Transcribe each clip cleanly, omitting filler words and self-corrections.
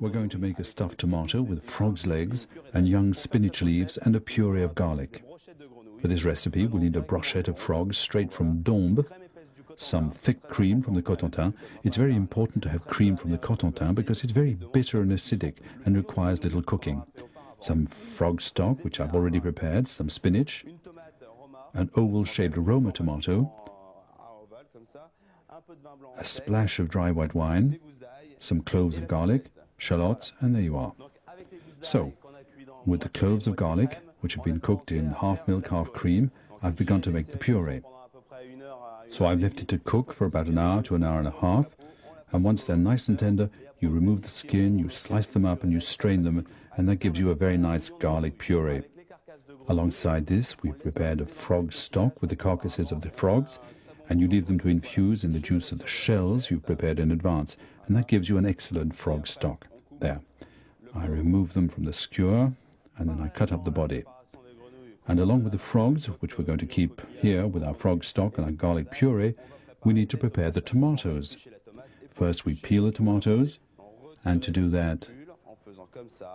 We're going to make a stuffed tomato with frog's legs and young spinach leaves and a puree of garlic. For this recipe, we'll need a brochette of frogs straight from Dombes, some thick cream from the Cotentin. It's very important to have cream from the Cotentin because it's very bitter and acidic and requires little cooking. Some frog stock, which I've already prepared, some spinach, an oval-shaped Roma tomato, a splash of dry white wine, some cloves of garlic, shallots, and there you are. So, with the cloves of garlic, which have been cooked in half milk, half cream, I've begun to make the puree. So I've left it to cook for about an hour to an hour and a half, and once they're nice and tender, you remove the skin, you slice them up and you strain them, and that gives you a very nice garlic puree. Alongside this, we've prepared a frog stock with the carcasses of the frogs, and you leave them to infuse in the juice of the shells you've prepared in advance, and that gives you an excellent frog stock. There. I remove them from the skewer, and then I cut up the body. And along with the frogs, which we're going to keep here with our frog stock and our garlic puree, we need to prepare the tomatoes. First we peel the tomatoes, and to do that,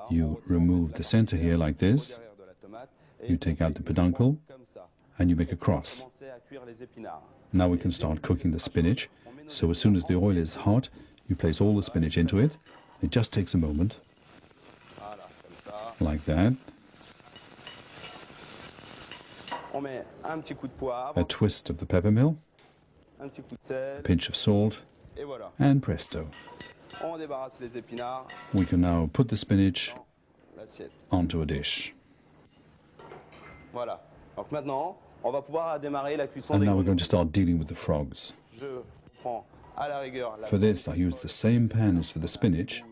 you remove the center here like this, you take out the peduncle, and you make a cross. Now we can start cooking the spinach. So as soon as the oil is hot, you place all the spinach into it. It just takes a moment, like that. A twist of the peppermill, a pinch of salt, and presto. We can now put the spinach onto a dish. And now we're going to start dealing with the frogs. For this, I use the same pan as for the spinach,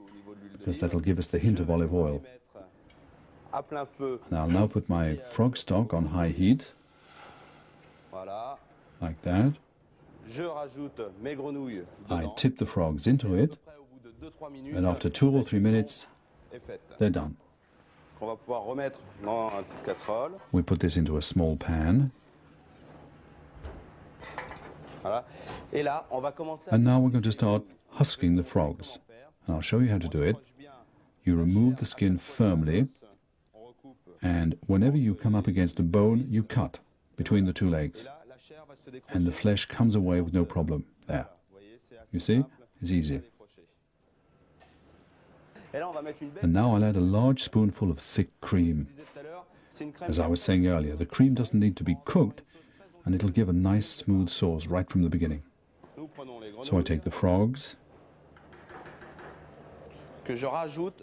because that'll give us the hint of olive oil. And I'll now put my frog stock on high heat, like that. I tip the frogs into it, and after 2 or 3 minutes, they're done. We put this into a small pan. And now we're going to start husking the frogs. And I'll show you how to do it. You remove the skin firmly, and whenever you come up against a bone, you cut between the 2 legs. And the flesh comes away with no problem. There. You see? It's easy. And now I'll add a large spoonful of thick cream. As I was saying earlier, the cream doesn't need to be cooked, and it'll give a nice smooth sauce right from the beginning. So I take the frogs,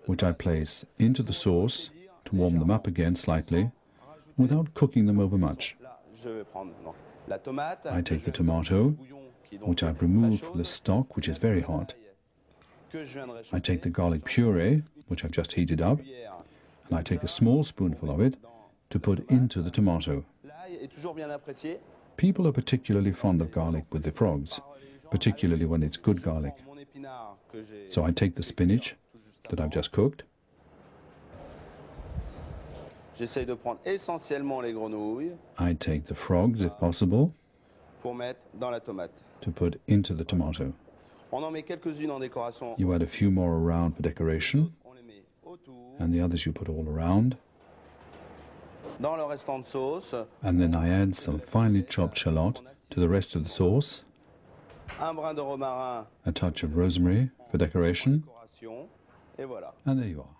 which I place into the sauce to warm them up again slightly, without cooking them over much. I take the tomato, which I've removed from the stock, which is very hot. I take the garlic puree, which I've just heated up, and I take a small spoonful of it to put into the tomato. People are particularly fond of garlic with the frogs, particularly when it's good garlic. So I take the spinach that I've just cooked. I take the frogs, if possible, to put into the tomato. You add a few more around for decoration, and the others you put all around. And then I add some finely chopped shallot to the rest of the sauce, a touch of rosemary for decoration, and there you are.